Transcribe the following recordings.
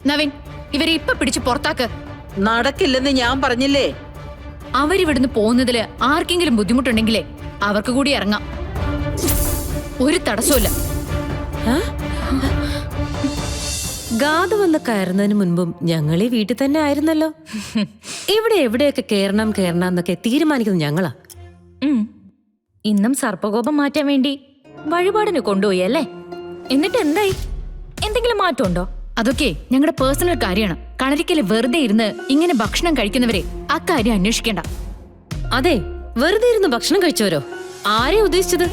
നവീൻ, ഇവരെ ഇപ്പൊ പിടിച്ച് പുറത്താക്ക്. നടക്കില്ലെന്ന് ഞാൻ പറഞ്ഞില്ലേ. അവരിവിടുന്ന് പോകുന്നതില് ആർക്കെങ്കിലും ബുദ്ധിമുട്ടുണ്ടെങ്കിലേ അവർക്ക് കൂടി ഇറങ്ങാം. ഒരു തടസ്സമില്ല. ഗാഥ വന്ന് കയറുന്നതിന് മുൻപും ഞങ്ങൾ ഈ വീട്ടിൽ തന്നെ ആയിരുന്നല്ലോ. ഇവിടെ എവിടെയൊക്കെ കേറണം എന്നൊക്കെ തീരുമാനിക്കുന്നത് ഞങ്ങളാ. ഇന്നും സർപ്പകോപം മാറ്റാൻ വേണ്ടി വഴിപാടിന് കൊണ്ടുപോയി അല്ലേ? എന്നിട്ട് എന്തായി? എന്തെങ്കിലും മാറ്റമുണ്ടോ? അതൊക്കെ ഞങ്ങളുടെ പേഴ്സണൽ കാര്യമാണ്. കളരിക്കല് വെറുതെ ഇരുന്ന് ഇങ്ങനെ ഭക്ഷണം കഴിക്കുന്നവരെ അക്കാര്യം അന്വേഷിക്കേണ്ട. അതെ, വെറുതെ ഇരുന്ന് ഭക്ഷണം കഴിച്ചവരോ? ആരെയാ ഉദ്ദേശിച്ചത്?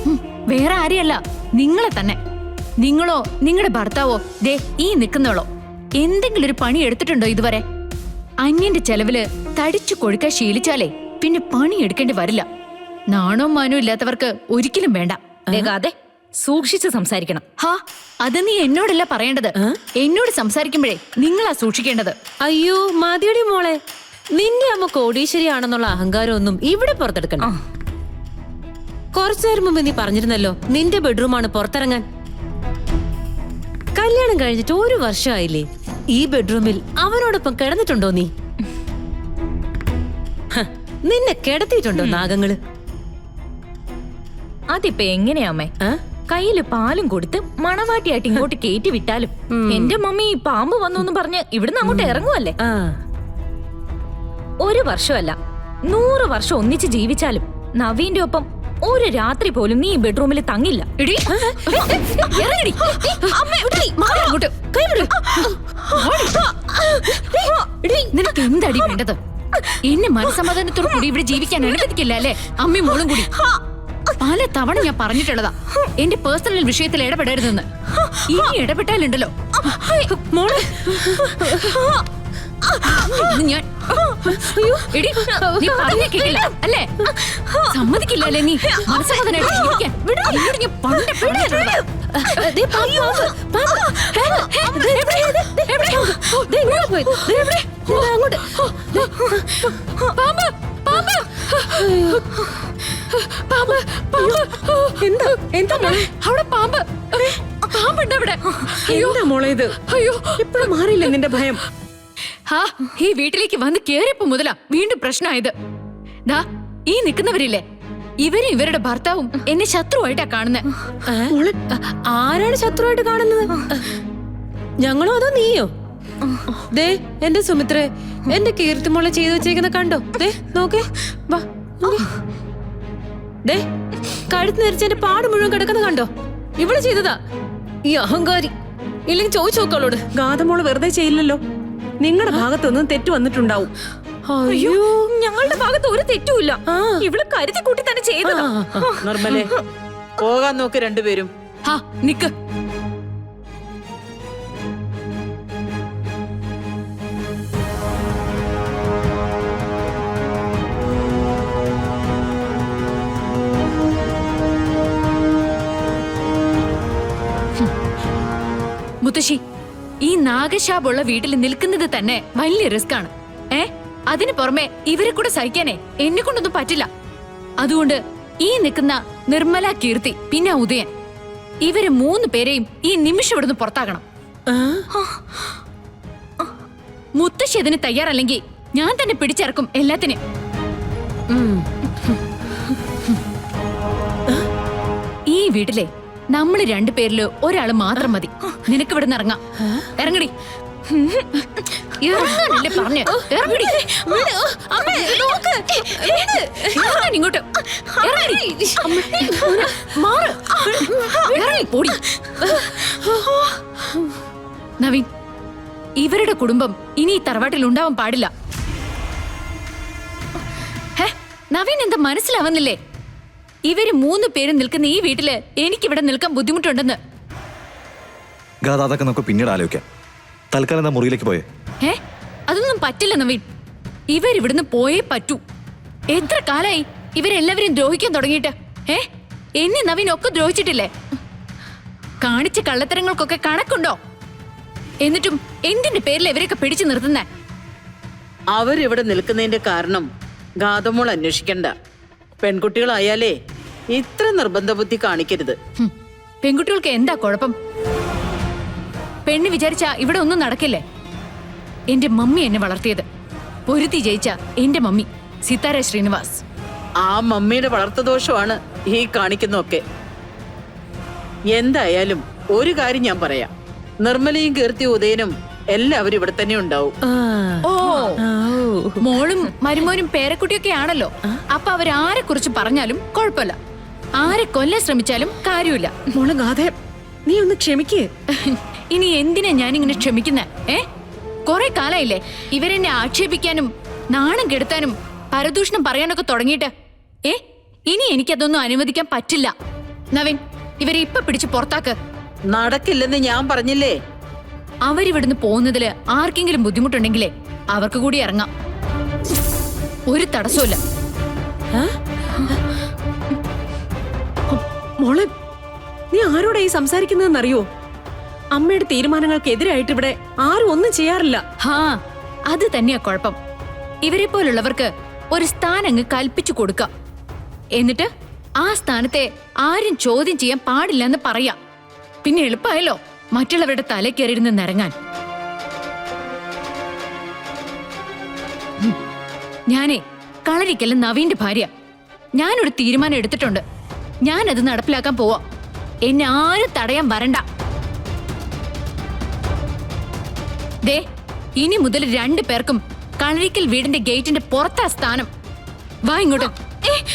വേറെ ആരെയല്ല, നിങ്ങളെ തന്നെ. നിങ്ങളോ നിങ്ങളുടെ ഭർത്താവോ ദേ ഈ നിൽക്കുന്നവളോ എന്തെങ്കിലും ഒരു പണി എടുത്തിട്ടുണ്ടോ ഇതുവരെ? അന്യന്റെ ചെലവില് തടിച്ചു കൊഴുക്കാൻ ശീലിച്ചാലേ പിന്നെ പണി എടുക്കേണ്ടി വരില്ല. നാണവും മാനവും ഇല്ലാത്തവർക്ക് ഒരിക്കലും വേണ്ട. അതെ, സൂക്ഷിച്ച് സംസാരിക്കണം. ഹാ, അത് നീ എന്നോടല്ല പറയേണ്ടത്. എന്നോട് സംസാരിക്കുമ്പോഴേ നിങ്ങളാ സൂക്ഷിക്കേണ്ടത്. അയ്യോ മതിയടി മോളെ, നിന്റെ അമ്മ കോടീശ്വരിയാണെന്നുള്ള അഹങ്കാരമൊന്നും ഇവിടെ പുറത്തെടുക്കണം. കുറച്ചു നേരം മുമ്പ് നീ പറഞ്ഞിരുന്നല്ലോ നിന്റെ ബെഡ്റൂമാണ് പുറത്തിറങ്ങാൻ. കല്യാണം കഴിഞ്ഞിട്ട് 1 വർഷമായില്ലേ? ഈ ബെഡ്റൂമിൽ അവനോടൊപ്പം കിടന്നിട്ടുണ്ടോ നീ? നിന്നെ കിടത്തിയിട്ടുണ്ടോ നാഗങ്ങള്? അതിപ്പോ എങ്ങനെയാമ്മേ? കയ്യില് പാലും കൊടുത്ത് മണവാട്ടിയായിട്ട് ഇങ്ങോട്ട് കേറ്റി വിട്ടാലും എന്റെ മമ്മി പാമ്പ് വന്നു പറഞ്ഞ് ഇവിടുന്ന് അങ്ങോട്ട് ഇറങ്ങുവല്ലേ? 1 വർഷമല്ല 100 വർഷം ഒന്നിച്ച് ജീവിച്ചാലും നവീന്റെ ഒപ്പം ഒരു രാത്രി പോലും നീ ബെഡ്റൂമിൽ തങ്ങില്ല. നിനക്ക് എന്തടി വേണ്ടത്? എന്നെ മനസ്സമാധാനത്തോടു കൂടി ഇവിടെ ജീവിക്കാൻ അനുവദിക്കില്ല അല്ലേ? അമ്മയും മോളും കൂടി പല തവണ ഞാൻ പറഞ്ഞിട്ടുള്ളതാ എന്റെ പേഴ്സണൽ വിഷയത്തിൽ ഇടപെടരുതെന്ന്. ഇനി ഇടപെട്ടാലുണ്ടല്ലോ മോളെ ഞാൻ അല്ലേ സമ്മതിക്കില്ല അല്ലേ? നീ മനസ്സമാധാനമായിട്ട് ജീവിക്കാൻ എന്നോട് ഞാൻ പണ്ട് പറഞ്ഞിട്ടുള്ളതാ. അവിടെ പാമ്പ് പാമ്പുണ്ട് അവിടെ. എന്താ മോളെ ഇത്? അയ്യോ, ഇപ്പോഴും മാറിയില്ല നിന്റെ ഭയം? ഹാ, ഈ വീട്ടിലേക്ക് വന്ന് കേറിയപ്പോ മുതലാ വീണ്ടും പ്രശ്നമായത്. ദാ ഈ നിൽക്കുന്നവരില്ലേ, ഇവരും ഇവരുടെ ഭർത്താവും എന്നെ ശത്രുവായിട്ടാ കാണുന്നത്. ആരാണ് ശത്രുവായിട്ട് കാണുന്നത്? ഞങ്ങളോ അതോ നീയോ? ദേ എന്റെ സുമിത്രേ, എന്റെ കീർത്തിമോളെ ചെയ്തു വെച്ചേക്കുന്ന കണ്ടോ? ദേ നോക്കേ, വാ. ദേ കഴുത്ത് നെരിച്ചെന്റെ പാട് മുഴുവൻ കിടക്കുന്ന കണ്ടോ? ഇവിടെ ചെയ്തതാ ഈ അഹങ്കാരി. ഇല്ലെങ്കിൽ ചോദിച്ചു നോക്കളോട്. ഗാഥമോള് വെറുതെ ചെയ്യില്ലല്ലോ. നിങ്ങളുടെ ഭാഗത്തൊന്നും തെറ്റ് വന്നിട്ടുണ്ടാവും. അയ്യോ, ഞങ്ങളുടെ ഭാഗത്ത് ഒരു തെറ്റുമില്ല. ഇവള് കരുതി കൂട്ടി തന്നെ ചെയ്തതാ. നിർമ്മലേ, പോകാൻ നോക്ക് രണ്ടുപേരും. ഹാ, നിക്ക്. മുത്തശ്ശി, ഈ നാഗശാപുള്ള വീട്ടിൽ നിൽക്കുന്നത് തന്നെ വലിയ റിസ്ക് ആണ്. അതിന് പുറമെ ഇവരെ കൂടെ സഹിക്കാനേ എന്നെ കൊണ്ടൊന്നും പറ്റില്ല. അതുകൊണ്ട് ഈ നിൽക്കുന്ന നിർമ്മല, കീർത്തി, പിന്നെ ഉദയൻ, ഇവര് 3 പേരെയും ഈ നിമിഷം ഇവിടുന്ന് പുറത്താക്കണം. മുത്തശ്ശി അതിന് തയ്യാറല്ലെങ്കിൽ ഞാൻ തന്നെ പിടിച്ചിറക്കും എല്ലാത്തിനും. ഈ വീട്ടിലെ നമ്മള് 2 പേരില് ഒരാള് മാത്രം മതി. നിനക്ക് ഇവിടുന്ന് ഇറങ്ങാം. ഇറങ്ങടി. ഇറങ്ങാനല്ലേ പറഞ്ഞ്? ഇറങ്ങടി. ഇങ്ങോട്ട് നവീൻ, ഇവരുടെ കുടുംബം ഇനി ഈ തറവാട്ടിൽ ഉണ്ടാവാൻ പാടില്ല. നവീൻ എന്താ മനസ്സിലാവുന്നില്ലേ? ഇവര് 3 പേരും നിൽക്കുന്ന ഈ വീട്ടില് എനിക്കിവിടെ നിൽക്കാൻ ബുദ്ധിമുട്ടുണ്ടെന്ന്. അതൊക്കെ നമുക്ക് പിന്നീട് ആലോചിക്കാം. തൽക്കാലം എന്താ മുറിയിലേക്ക് പോയേ? അതൊന്നും പറ്റില്ല നവീൻ. ഇവരിവിടുന്ന് പോയേ പറ്റൂ. എത്ര കാലായി ഇവരെല്ലാവരും ദ്രോഹിക്കാൻ തുടങ്ങിയിട്ട്? എന്നെ നവീൻ ഒക്കെ ദ്രോഹിച്ചിട്ടില്ലേ? കാണിച്ച കള്ളത്തരങ്ങൾക്കൊക്കെ കണക്കുണ്ടോ? എന്നിട്ടും എന്തിന്റെ പേരിൽ ഇവരെയൊക്കെ പിടിച്ചു നിർത്തുന്നേ? അവരിവിടെ നിൽക്കുന്നതിന്റെ കാരണം ഗാഥമോൾ അന്വേഷിക്കണ്ട. പെൺകുട്ടികളായാലേ ഇത്ര നിർബന്ധ ബുദ്ധി കാണിക്കരുത്. പെൺകുട്ടികൾക്ക് എന്താ കുഴപ്പം? പെണ്ണ് വിചാരിച്ചാ ഇവിടെ ഒന്നും നടക്കില്ലേ? എന്റെ മമ്മി എന്നെ വളർത്തിയത്. പൊരുത്തി ജയിച്ച എന്റെ മമ്മി സിതാര ശ്രീനിവാസ്. ആ മമ്മിയുടെ വളർത്തദോഷമാണ് ഈ കാണിക്കുന്നൊക്കെ. എന്തായാലും ഒരു കാര്യം ഞാൻ പറയാം, നിർമ്മലയും കീർത്തി ഉദയനും എല്ലാവരും ഇവിടെ തന്നെ ഉണ്ടാവും. ഓ മോളും മരുമോനും പേരക്കുട്ടിയൊക്കെ ആണല്ലോ. അപ്പൊ അവരാരെ കുറിച്ച് പറഞ്ഞാലും കുഴപ്പമില്ല, ആരെ കൊല്ലാൻ ശ്രമിച്ചാലും കാര്യമില്ല. മോളെ ഗാഥ, നീ ഒന്ന് ക്ഷമിക്കേ. ഇനി എന്തിനാ ഞാനിങ്ങനെ ക്ഷമിക്കുന്നെ? കൊറേ കാലായില്ലേ ഇവരെന്നെ ആക്ഷേപിക്കാനും നാണം കെടുത്താനും പരദൂഷണം പറയാനൊക്കെ തുടങ്ങിയിട്ട്. ഇനി എനിക്കതൊന്നും അനുവദിക്കാൻ പറ്റില്ല. നവീൻ, ഇവരെ ഇപ്പൊ പിടിച്ച് പുറത്താക്ക്. നടക്കില്ലെന്ന് ഞാൻ പറഞ്ഞില്ലേ. അവരിവിടുന്ന് പോകുന്നതില് ആർക്കെങ്കിലും ബുദ്ധിമുട്ടുണ്ടെങ്കിലേ അവർക്ക് കൂടി ഇറങ്ങാം. ഒരു തടസ്സമില്ല. മോളെ, നീ ആരോടാ ഈ സംസാരിക്കുന്നതെന്നറിയോ? അമ്മയുടെ തീരുമാനങ്ങൾക്കെതിരായിട്ട് ഇവിടെ ആരും ഒന്നും ചെയ്യാറില്ല. ഹാ, അത് തന്നെയാ കുഴപ്പം. ഇവരെ പോലുള്ളവർക്ക് ഒരു സ്ഥാനങ്ങ് കൽപ്പിച്ചു കൊടുക്കാം. എന്നിട്ട് ആ സ്ഥാനത്തെ ആരും ചോദ്യം ചെയ്യാൻ പാടില്ലെന്ന് പറയാം. പിന്നെ എളുപ്പമായല്ലോ മറ്റുള്ളവരുടെ തലക്കേറിയിരുന്ന് നിരങ്ങാൻ. ഞാനേ കളരിക്കല്ല നവീന്റെ ഭാര്യ. ഞാനൊരു തീരുമാനം എടുത്തിട്ടുണ്ട്. ഞാനത് നടപ്പിലാക്കാൻ പോവാ. എന്നെ ആരും തടയാൻ വരണ്ട. ദേ, ഇനി മുതൽ 2 പേർക്കും കളരിക്കൽ വീടിന്റെ ഗേറ്റിന്റെ പുറത്താ സ്ഥാനം. വാ ഇങ്ങോട്ട്.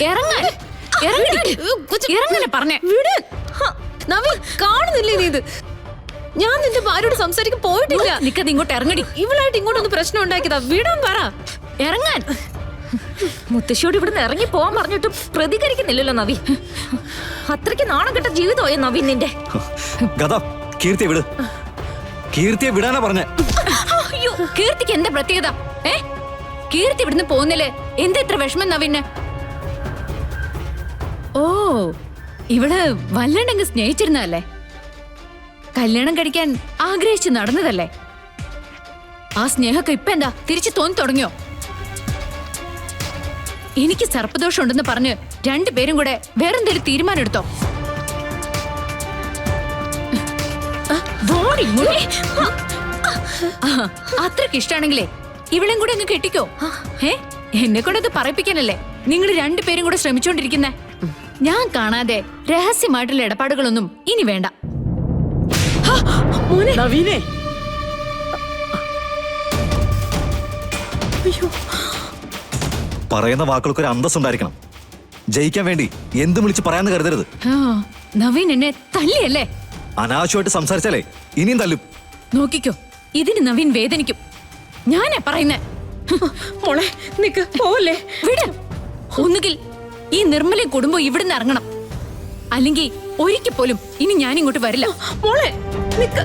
ഇറങ്ങാൻ ഇറങ്ങനെ പറഞ്ഞേ. നവീൻ, കാണുന്നില്ലേ നീ ഇത്? ഞാൻ നിന്റെ ഭാര്യയോട് സംസാരിക്കാൻ പോയിട്ടില്ല. നിക്കത് ഇങ്ങോട്ട് ഇറങ്ങടി. ഇവളായിട്ട് ഇങ്ങോട്ടൊന്ന് പ്രശ്നം ഉണ്ടാക്കിയതാ. വിടാൻ പറ. ഇറങ്ങാൻ. മുത്തശ്ശിയോട് ഇവിടുന്ന് ഇറങ്ങി പോവാൻ പറഞ്ഞിട്ടും പ്രതികരിക്കുന്നില്ലല്ലോ നവി. അത്രയ്ക്ക് നാണം കെട്ട ജീവിതമായ നവീൻ നിന്റെ. ഗദ, കീർത്തിയെ വിട്. കീർത്തിയെ വിടാനാ പറഞ്ഞേ. അയ്യോ, കീർത്തിക്ക് എന്താ പ്രത്യേകത? കീർത്തി ഇവിടുന്ന് പോകുന്നില്ലേ എന്താ ഇത്ര വിഷമം നവീന്? ഓ, ഇവള് വല്ലാണ്ടങ്ങ് സ്നേഹിച്ചിരുന്നതല്ലേ? കല്യാണം കഴിക്കാൻ ആഗ്രഹിച്ച് നടന്നതല്ലേ? ആ സ്നേഹമൊക്കെ ഇപ്പൊ എന്താ തിരിച്ചു തോന്നി തുടങ്ങിയോ? എനിക്ക് സർപ്പദോഷം ഉണ്ടെന്ന് പറഞ്ഞ് 2 പേരും കൂടെ വേറെന്തേലും തീരുമാനം എടുത്തോ? അത്രക്ക് ഇഷ്ടാണെങ്കിലേ ഇവളെയും കൂടെ അങ്ങ് കെട്ടിക്കോ. എന്നെ കൂടെ അത് പറയിപ്പിക്കാനല്ലേ നിങ്ങൾ 2 പേരും കൂടെ ശ്രമിച്ചോണ്ടിരിക്കുന്നേ? ഞാൻ കാണാതെ രഹസ്യമായിട്ടുള്ള ഇടപാടുകളൊന്നും ഇനി വേണ്ട. നവീനെ, പറയുന്ന വാക്കുകൾക്ക് ഒരു അന്തസ്സുണ്ടായിരിക്കണം. ജയിക്കാൻ വേണ്ടി എന്തും വിളിച്ച് പറയാന്ന് കരുതരുത്. നവീൻ എന്നെ തല്ലിയല്ലേ? അനാവശ്യമായിട്ട് സംസാരിച്ചാലേ ഇനിയും തല്ലും. നോക്കിക്കോ, ഇതിന് നവീൻ വേദനിക്കും. ഞാനാ പറയുന്നേ. മോളെ നിക്ക്, പോവല്ലേ. വിട്. ഒന്നുകിൽ ഈ നിർമ്മലയും കുടുംബം ഇവിടുന്ന് ഇറങ്ങണം, അല്ലെങ്കിൽ ഒരിക്കൽ പോലും ഇനി ഞാൻ ഇങ്ങോട്ട് വരില്ല. മോളെ നിക്ക്.